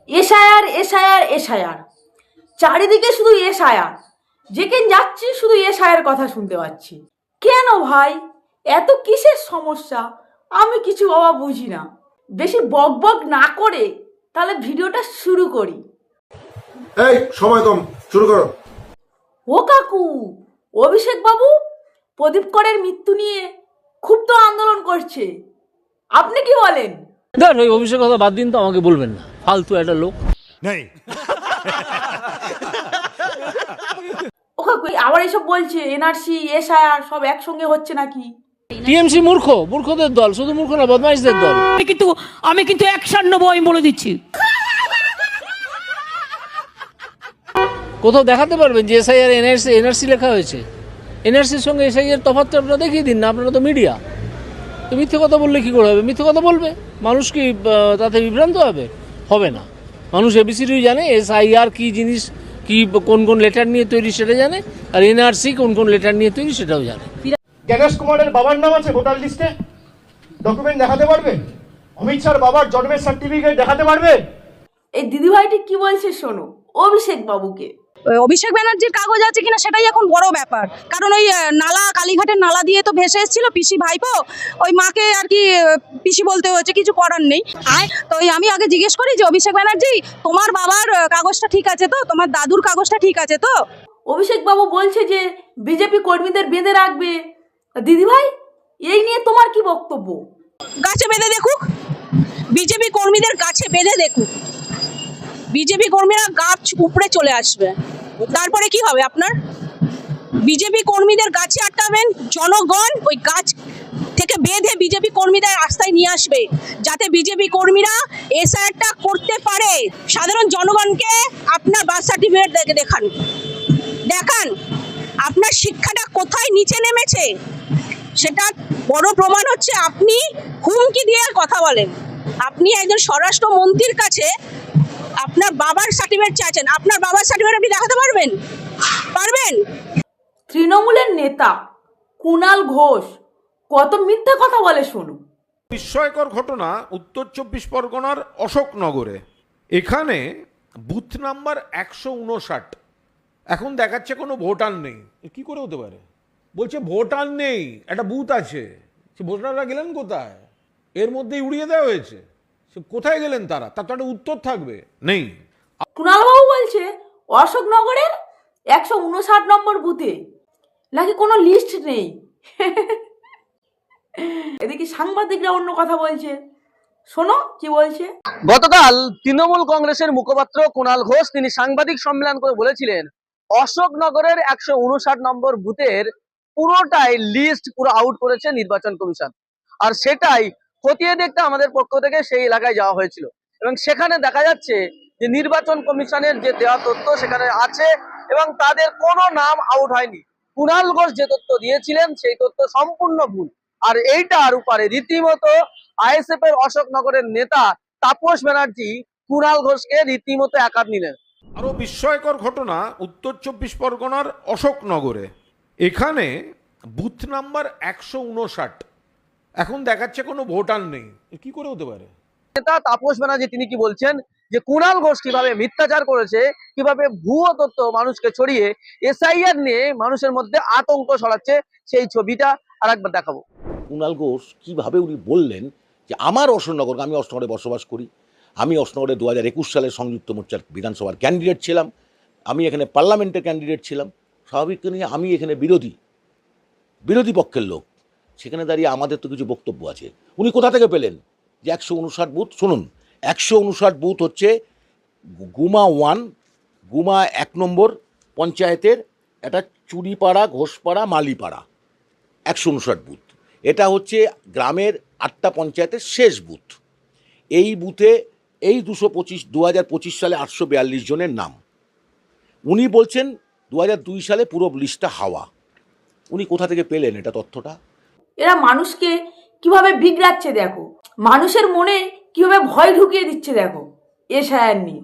SIR SIR SIR, চারিদিকে শুধু SIR. যেখানে যাচ্ছি শুধু এসআইআর কথা শুনতে পাচ্ছি। কেন ভাই, এত কিসের সমস্যা? আমি কিছু বাবা বুঝি না। বেশি বক বক না করে তাহলে ভিডিওটা শুরু করি। এই সময় কম, শুরু করো। ও কাকু, অভিষেক বাবু প্রদীপ করের মৃত্যু নিয়ে খুব তো আন্দোলন করছে, আপনি কি বলেন? ধর ওই অভিষেক কথা বাদ দিন তো, আমাকে বলবেন না, ফালতু একটা লোক। ও কাকু আবার এসব বলছে এনআরসি এসআইআর সব একসঙ্গে হচ্ছে নাকি? টিএমসি মূর্খদের দল, শুধু মূর্খ না, বদমাইশদের দল। আমি কিন্তু 1-9 আমি বলে দিচ্ছি। কোথাও দেখাতে পারবেন যে এসআইআর এনআরসি লেখা হয়েছে? এনআরসির সঙ্গে এসআইআর তফাৎটা আপনারা দেখিয়ে দিন না, আপনারা তো মিডিয়া। তো মিথ্যে কথা বললে কি করে হবে? মিথ্যে কথা বলবে, মানুষ কি তাতে বিভ্রান্ত হবে না। মানুষ এবিসিডি জানে, এসআইআর কি জিনিস, কি কোন কোন লেটার নিয়ে তৈরি সেটা জানে, আর এনআরসি কোন কোন লেটার নিয়ে তৈরি সেটাও জানে। জ্ঞানেশ কুমারের বাবার নাম আছে ভোটার লিস্টে, ডকুমেন্ট দেখাতে পারবে? অমিত শাহর বাবার জন্মের সার্টিফিকেট দেখাতে পারবে? এই দিদিভাইটি কি বলছে শোনো অভিষেক বাবুকে। অভিষেক ব্যানার্জির কাগজ আছে কিনা সেটাই এখন বড় ব্যাপার, কারণ ওই নালা, কালীঘাটের নালা দিয়ে তো ভেসে এসেছিল পিসি ভাইপো, ওই মাকে আর কি পিসি বলতে হয়েছে, কিছু করার নেই। তো আমি আগে জিজ্ঞেস করি যে অভিষেক ব্যানার্জি, তোমার বাবার কাগজটা ঠিক আছে তো, তোমার দাদুর কাগজটা ঠিক আছে তো? অভিষেক বাবু বলছে যে বিজেপি কর্মীদের বেঁধে রাখবে। দিদিভাই এই নিয়ে তোমার কি বক্তব্য? গাছে বেঁধে দেখুক, বিজেপি কর্মীদের গাছে বেঁধে দেখুক, বিজেপি কর্মীরা গাছ উপড়ে চলে আসবে, তারপরে কি হবে আপনার? বিজেপি কর্মীদের গাছে আটকাবেন, জনগণ ওই গাছ থেকে বেঁধে বিজেপি কর্মীদের রাস্তায় নিয়ে আসবে, যাতে বিজেপি কর্মীরা এসআইআরটা করতে পারে। সাধারণ জনগণকে আপনার বার্থ সার্টিফিকেট দেখান, আপনার শিক্ষাটা কোথায় নিচে নেমেছে সেটা বড় প্রমাণ হচ্ছে আপনি হুমকি দিয়ে কথা বলেন। আপনি একজন স্বরাষ্ট্রমন্ত্রীর কাছে আপনার বাবার সার্টিফিকেট চাইছেন, আপনার বাবার সার্টিফিকেট আপনি দেখাতে পারবেন? তৃণমূলের নেতা কুণাল ঘোষ কত মিথ্যে কথা বলে শোনো। বিস্ময়কর ঘটনা উত্তর 24 পরগনার অশোকনগরে। এখানে বুথ নাম্বার 159, এখন দেখাচ্ছে কোনো ভোটার নেই। কি করে হতে পারে? বলছে ভোটার নেই, একটা বুথ আছে। সে ভোটাররা গেলেন কোথায়? এর মধ্যেই উড়িয়ে দেওয়া হয়েছে। সে কোথায় গেলেন তারা? তার তো একটা উত্তর থাকবে, নেই। কুণাল বাবু বলছে অশোকনগরের 159 নম্বর বুথে নাকি কোনো লিস্ট নেই। এদিকে সাংবাদিকরা অন্য কথা বলছে, শোনো কি বলছে। গতকাল তৃণমূল কংগ্রেসের মুখপাত্র কুণাল ঘোষ তিনি সাংবাদিক সম্মেলন করে বলেছিলেন অশোকনগরের 159 নম্বর বুথের পুরোটাই লিস্ট পুরো আউট করেছে নির্বাচন কমিশন, আর সেটাই খতিয়ে দেখতে আমাদের পক্ষ থেকে সেই এলাকায় যাওয়া হয়েছিল, এবং সেখানে দেখা যাচ্ছে যে নির্বাচন কমিশনের যে দেওয়া তথ্য সেখানে আছে এবং তাদের কোনো নাম আউট হয়নি। কুণাল ঘোষ যে তথ্য দিয়েছিলেন সেই তথ্য সম্পূর্ণ ভুল, আর এইটার উপরে রীতিমতো আইএসএফ এর অশোকনগরের নেতা তাপস ব্যানার্জি কুণাল ঘোষকে রীতিমতো একাত নিলেন। আরো বিস্ময়কর ঘটনা উত্তর 24 পরগনার অশোকনগরে। এখানে বুথ নাম্বার 159, এখন দেখাচ্ছে কোনো ভোটার নেই। কি করে হতে পারে? নেতা তাপস ব্যানার্জি তিনি কি বলছেন যে কুণাল ঘোষ কিভাবে মিথ্যাচার করেছে, কিভাবে ভুয়ো তথ্য মানুষকে ছড়িয়ে এসআইআর নিয়ে মানুষের মধ্যে আতঙ্ক ছড়াচ্ছে, সেই ছবিটা আরেকবার দেখাবো। কুণাল ঘোষ কীভাবে উনি বললেন যে আমার অশোকনগর, আমি অশোকনগরে বসবাস করি, আমি অশোকনগরে 2021 সালে সংযুক্ত মোর্চার বিধানসভার ক্যান্ডিডেট ছিলাম, আমি এখানে পার্লামেন্টের ক্যান্ডিডেট ছিলাম, স্বাভাবিক নিয়ে আমি এখানে বিরোধী পক্ষের লোক, সেখানে দাঁড়িয়ে আমাদের তো কিছু বক্তব্য আছে। উনি কোথা থেকে পেলেন যে 159 বুথ? শুনুন, 159 বুথ হচ্ছে গুমা 1, গুমা 1 নম্বর পঞ্চায়েতের, এটা চুরিপাড়া, ঘোষপাড়া, মালিপাড়া, 159 বুথ। এটা হচ্ছে গ্রামের 8টা পঞ্চায়েতের শেষ বুথ। এই বুথে এই 2025 সালে 842 জনের নাম। উনি বলছেন 2002 সালে পুরো লিস্টটা হাওয়া। উনি কোথা থেকে পেলেন এটা তথ্যটা? এরা মানুষকে কিভাবে বিগড়াচ্ছে দেখো, মানুষের মনে কিভাবে ভয় ঢুকিয়ে দিচ্ছে দেখো এসআইআর নিয়ে।